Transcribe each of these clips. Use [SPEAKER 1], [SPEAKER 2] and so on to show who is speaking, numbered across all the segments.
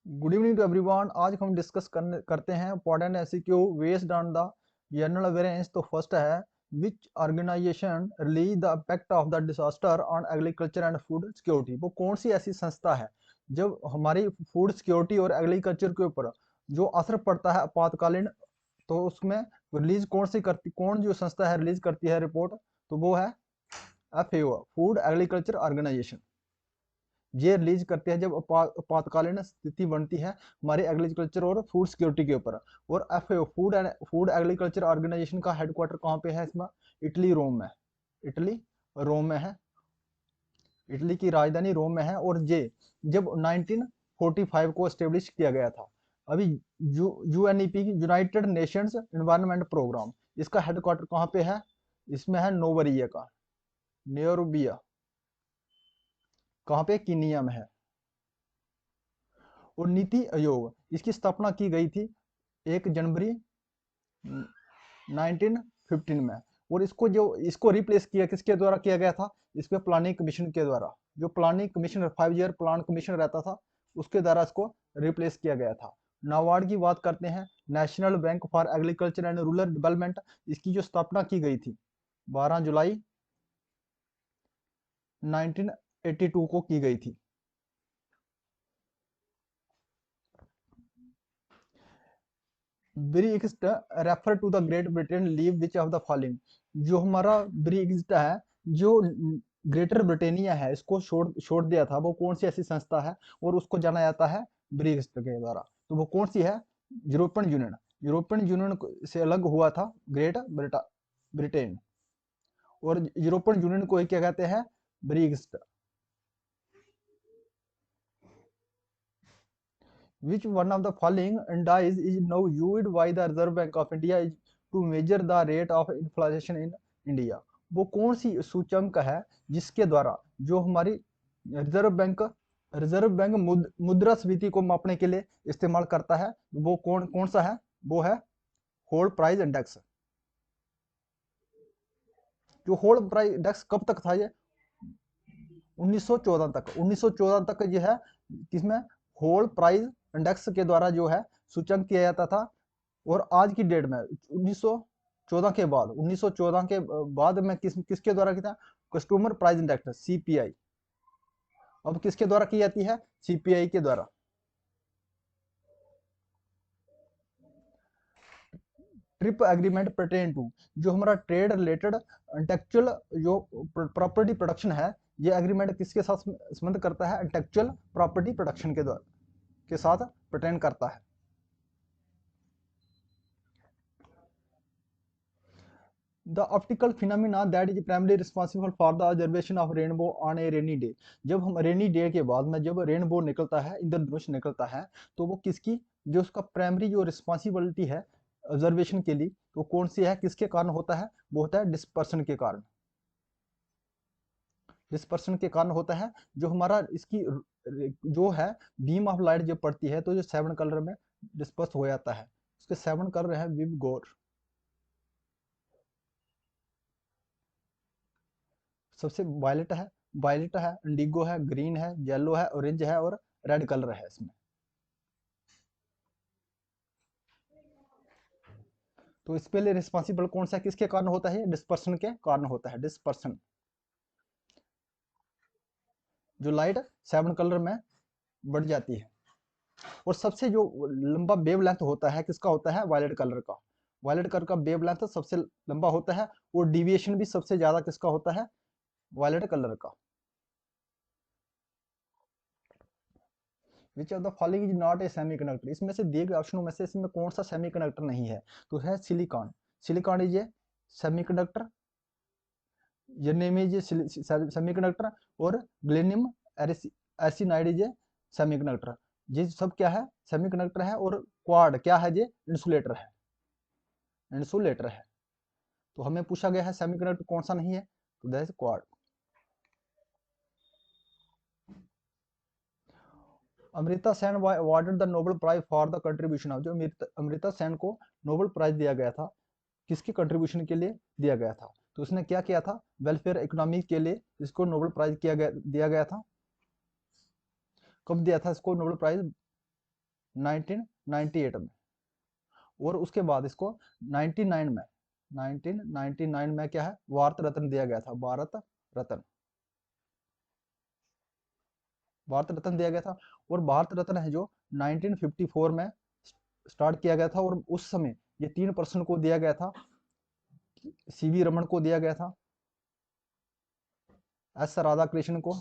[SPEAKER 1] Good evening to everyone. आज हम discuss करते हैं important MCQ based on the general awareness. तो फर्स्ट है, which organisation release the impact of the disaster on agriculture and food security. वो कौन सी ऐसी संस्था है जब हमारी फूड सिक्योरिटी और एग्रीकल्चर के ऊपर जो असर पड़ता है आपातकालीन, तो उसमें रिलीज कौन जो संस्था है रिलीज करती है रिपोर्ट, तो वो है FAO, फूड एग्रीकल्चर ऑर्गेनाइजेशन। ये रिलीज करते हैं जब आपातकालीन स्थिति बनती है हमारे एग्रीकल्चर और फूड सिक्योरिटी के ऊपर। और FAO फूड एग्रीकल्चर ऑर्गेनाइजेशन का हेडक्वार्टर कहाँ पे है इसमें? इटली, रोम में। इटली, रोम में है। इटली की राजधानी रोम में है। और ये जब 1945 को स्टेब्लिश किया गया था। अभी UNEP की यूनाइटेड नेशंस एनवायरनमेंट प्रोग्राम, इसका हेडक्वार्टर कहाँ पे है? इसमें है नोवरिया का, नेरोबिया। कहाँ पे? कीनिया में है। और नीति आयोग, इसकी स्थापना की गई थी 1 जनवरी 1915 में। और इसको रिप्लेस किया किसके द्वारा किया गया था? इस पे प्लानिंग कमीशन के द्वारा। जो planning commission 5 year plan commission रहता था, उसके द्वारा इसको रिप्लेस किया गया था। नाबार्ड की बात करते हैं, national bank for agriculture and rural development. इसकी जो स्थापना की गई थी 12 जुलाई 1982 को की गई थी। Brexit refer to the Great Britain leave which of the following. जो हमारा ब्रेक्सिट है, जो ग्रेटर ब्रिटेनिया है, इसको छोड़ दिया था, वो कौन सी ऐसी संस्था है? और उसको जाना जाता है ब्रेक्सिट के द्वारा। तो वो कौन सी है? European union. यूरोपियन यूनियन से अलग हुआ था ग्रेट ब्रिटेन। और यूरोपियन यूनियन को ही क्या कहते हैं? Brexit. Which one of the following indices is now used by the Reserve Bank of India is to measure the rate of inflation in India? वो कौन सी सूचकांक है जिसके द्वारा जो हमारी रिजर्व बैंक मुद्रास्फीति को मापने के लिए इस्तेमाल करता है? वो कौन कौन सा है? वो है होल्ड प्राइस इंडेक्स। जो होल्ड प्राइस इंडेक्स कब तक था? ये 1914 तक। 1914 तक ये है किसमें? होल प्राइस इंडेक्स के द्वारा जो है सूचकांक किया जाता था। और आज की डेट में 1914 के बाद में किसके द्वारा किया? Customer price index, CPI। अब किसके द्वारा की जाती है? CPI के द्वारा। ट्रिप एग्रीमेंट पर्टेन टू, जो हमारा ट्रेड रिलेटेड इंटेलेक्चुअल जो प्रॉपर्टी प्रोडक्शन है, ये एग्रीमेंट किसके साथ संबंध करता है? इंटेलेक्चुअल प्रॉपर्टी प्रोडक्शन के द्वारा के साथ पर्टेन करता है। The optical phenomena that is primarily responsible for the observation of rainbow on a rainy day। जब हम रेनी डे के बाद में जब रेनबो निकलता है, इंद्रधनुष निकलता है, तो वो किसकी, जो उसका प्राइमरी जो रिस्पॉन्सिबिलिटी है ऑब्जर्वेशन के लिए, तो कौन सी है? किसके कारण होता है? वो होता है डिस्पर्सन के कारण। डिस्पर्सन के कारण होता है। जो हमारा इसकी जो है बीम ऑफ लाइट जब पड़ती है, तो जो 7 कलर में डिस्पर्स हो जाता है। उसके 7 कलर है विव गौर। सबसे वायलेट है, इंडिगो है, ग्रीन है, येलो है, ऑरेंज है और रेड कलर है इसमें। तो इसके लिए रिस्पॉन्सिबल कौन सा, किसके कारण होता है? डिस्पर्सन के कारण होता है। डिस्पर्सन, जो लाइट 7 कलर में बढ़ जाती है। और सबसे जो लंबा वेव लेंथ होता है, किसका होता है? वायलेट कलर का। वायलेट कलर का वेव लेंथ सबसे लंबा होता है। और डिविएशन भी सबसे ज्यादा किसका होता है? वायलेट कलर का। विच of the following is not A semiconductor. इसमें से दिए गए ऑप्शनों में से इसमें कौन सा सेमीकंडक्टर नहीं है? तो है silicon. Silicon is a semiconductor. Germanium is a semiconductor. और gallium arsenide is a semiconductor. ये सब क्या है? सेमीकंडक्टर है। और क्वाड क्या है? ये इंसुलेटर है। इंसुलेटर है। तो हमें पूछा गया है सेमीकंडक्टर कौन सा नहीं है, तो that is Quad. Amartya Sen awarded the Nobel prize for the contribution of. जो अमृता सेन को नोबेल प्राइज दिया गया था, किसके कंट्रीब्यूशन के लिए दिया गया था? तो उसने क्या किया था? वेलफेयर इकोनॉमी के लिए इसको नोबेल प्राइज दिया गया था। कब दिया था इसको नोबेल प्राइज? 1998 में। और उसके बाद इसको 1999 में क्या है, भारत रत्न दिया गया था, रत्न भारत रत्न दिया गया था। और भारत रत्न है जो 1954 में स्टार्ट किया गया था, और उस समय ये 3% को दिया गया था, सीवी रमन को दिया गया था, एस राधाकृष्णन को,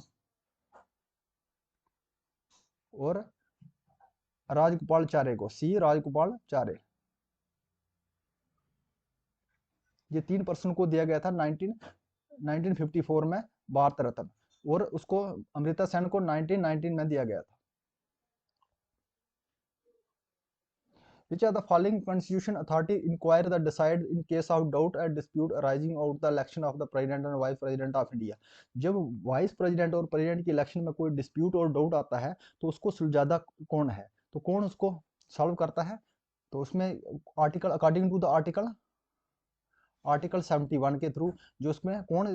[SPEAKER 1] और राजगोपालाचार्य को, सी राजगोपालाचार्य। ये 3% को दिया गया था 1954 में भारत रत्न, और उसको अमृता सेन को 1919 में दिया गया था। Which are the following constitution authority inquire the decide in case of doubt and dispute arising out the election of the president and vice president of India? जब वाइस प्रेसिडेंट और प्रेसिडेंट की इलेक्शन में कोई dispute और doubt आता है तो उसको सुलझाता कौन है, तो कौन उसको सॉल्व करता है? तो उसमें article, according to the article 71 के थ्रू, जो उसमें कौन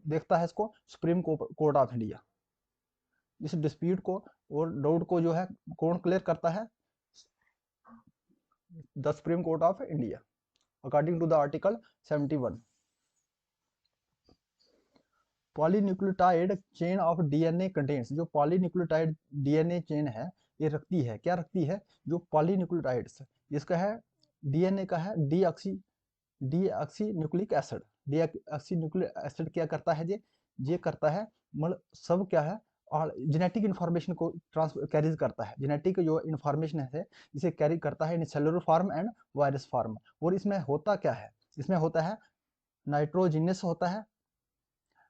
[SPEAKER 1] देखता है इसको, सुप्रीम कोर्ट ऑफ इंडिया। इस डिस्प्यूट को और डाउट को जो है कौन क्लियर करता है, the Supreme Court of India, according to the article 71। Polynucleotide chain of DNA contains, जो पॉलीन्यूक्लियोटाइड डीएनए चेन है ये रखती है, क्या रखती है, जो पॉलीन्यूक्लियोटाइड्स, इसका है डीएनए का है deoxy nucleic acid. Deoxy nucleic acid क्या करता है, ये करता है, मतलब सब क्या है, और जेनेटिक इन्फॉर्मेशन को कैरी करता है, जेनेटिक जो इन्फॉर्मेशन है इसे कैरी करता है in cellular form and virus form. और इसमें होता क्या है, इसमें होता है नाइट्रोजिनस होता है,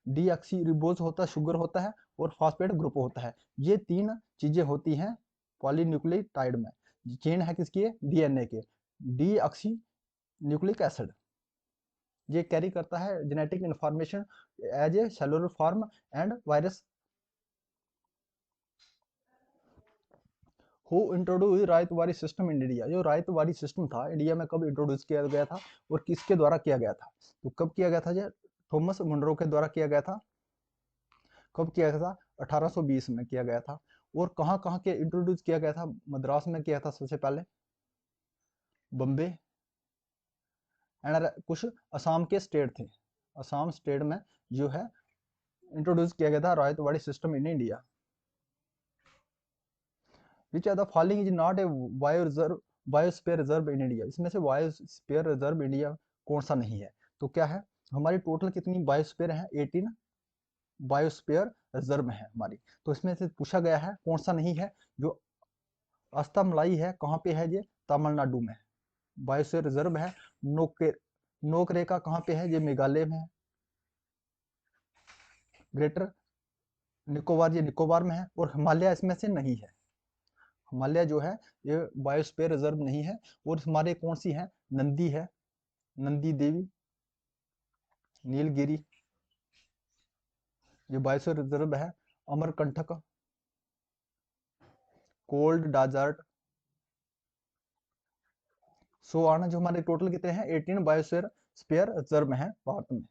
[SPEAKER 1] डीऑक्सीरिबोज होता है, शुगर होता है, और फॉस्फेट ग्रुप होता है। ये 3 चीजें होती हैं पॉलीन्यूक्लियोटाइड में। चेन है किसकी, डीएनए के, डीऑक्सी न्यूक्लिक एसिड, ये कैरी करता है genetic information as a cellular form and virus. Who introduce Ryotwari system in India, जो रायतवाड़ी सिस्टम था इंडिया में कब इंट्रोड्यूस किया गया था और किसके द्वारा किया गया था, तो कब किया गया था, ये थॉमस मुनरो के द्वारा किया गया था। कब किया गया था, 1820 में किया गया था। और कहाँ कहाँ के इंट्रोड्यूस किया गया था, मद्रास में किया था सबसे पहले, बम्बे एंड कुछ असम के स्टेट थे, असम स्टेट में जो है इंट्रोड्यूस किया गया था Ryotwari system in India. Which are the following is not a biosphere reserve in India, इसमें से बायोस्फीयर रिजर्व इंडिया कौन सा नहीं है, तो क्या है, हमारी टोटल कितनी बायोस्फीयर है, 18 बायोस्फीयर रिजर्व है हमारी। तो इसमें से पूछा गया है कौन सा नहीं है, जो अस्थामलाई है कहाँ पे है, ये तमिलनाडु में बायोस्फीयर रिजर्व है। नोकरेका कहाँ पे है, ये मेघालय में है। ग्रेटर निकोबार, ये निकोबार में है। और हिमालय इसमें से नहीं है, हिमालय जो है ये बायोस्फीयर रिजर्व नहीं है। और हमारे कौन सी है, नंदी है, नंदी देवी, नीलगिरी, ये बायोस्फीयर रिजर्व है। अमरकंटक, कोल्ड डेजर्ट, सो आना, जो हमारे टोटल कितने हैं, 18 बायोस्फीयर रिजर्व है भारत में।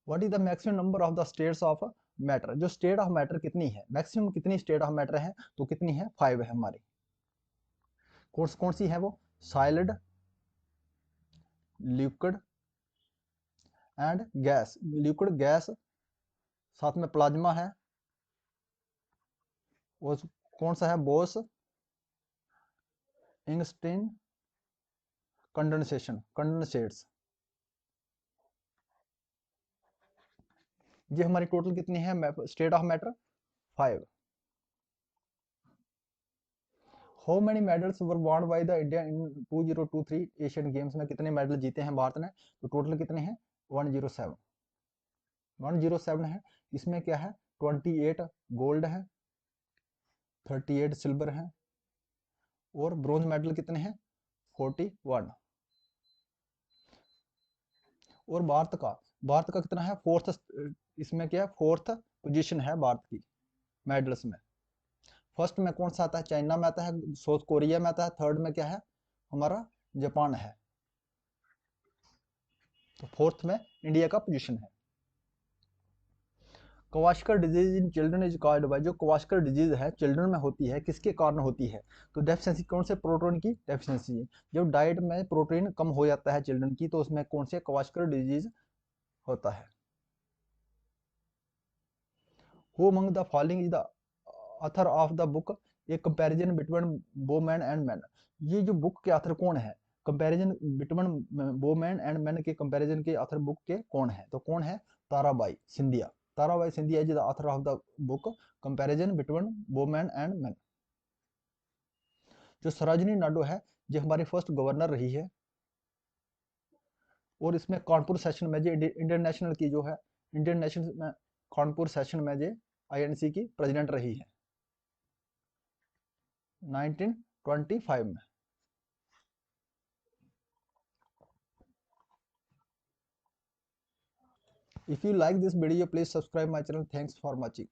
[SPEAKER 1] What is the maximum number of the states of matter, जो स्टेट ऑफ मैटर कितनी है, मैक्सिमम कितनी स्टेट ऑफ मैटर है, तो कितनी है, 5 है हमारी। कौन सी है वो, solid, liquid and gas, liquid gas, साथ में प्लाज्मा है, और कौन सा है, बोस इंगस्टीन कंडेंसेट्स। ये हमारी टोटल कितनी है state of matter, 5। How many medals were won by the India in 2023 Asian games में, कितने मेडल जीते हैं भारत ने, तो टोटल कितने हैं, 107 है। इसमें क्या है, 28 गोल्ड है, 38 सिल्वर है, और ब्रॉन्ज मेडल कितने हैं, 41। और भारत का कितना है, फोर्थ, इसमें क्या है, फोर्थ पोजीशन है भारत की मेडल्स में। फर्स्ट में कौन सा आता है, चाइना में आता है, साउथ कोरिया में आता है, थर्ड में क्या है हमारा, जापान है। तो फोर्थ में इंडिया का पोजीशन है। Kwashiorkor disease in children is called by, जो क्वाशकर डिजीज है चिल्ड्रन में होती है, किसके कारण होती है? तो डेफिशिएंसी, कौन से प्रोटीन की डेफिशिएंसी? जब डाइट में प्रोटीन कम हो जाता है चिल्ड्रन की, तो उसमें कौन से क्वाशकर डिजीज होता है? Who among the following is the author of the book A comparison between women and main? ये जो बुक के ऑथर कौन है? Comparison between women and main के कंपैरिजन के ऑथर बुक के कौन है? तो कौन है? Tarabai Scindia. Tarabai Scindia is the author of the book comparison between women and main. जो सरोजिनी नायडू है, जो हमारी फर्स्ट गवर्नर रही है, और इसमें कानपुर सेशन में जो इंडियन नेशनल की जो है, इंडियन नेशनल में कानपुर सेशन में जो आईएनसी की प्रेसिडेंट रही है 1925 में। If you like this video, please subscribe my channel. Thanks for watching.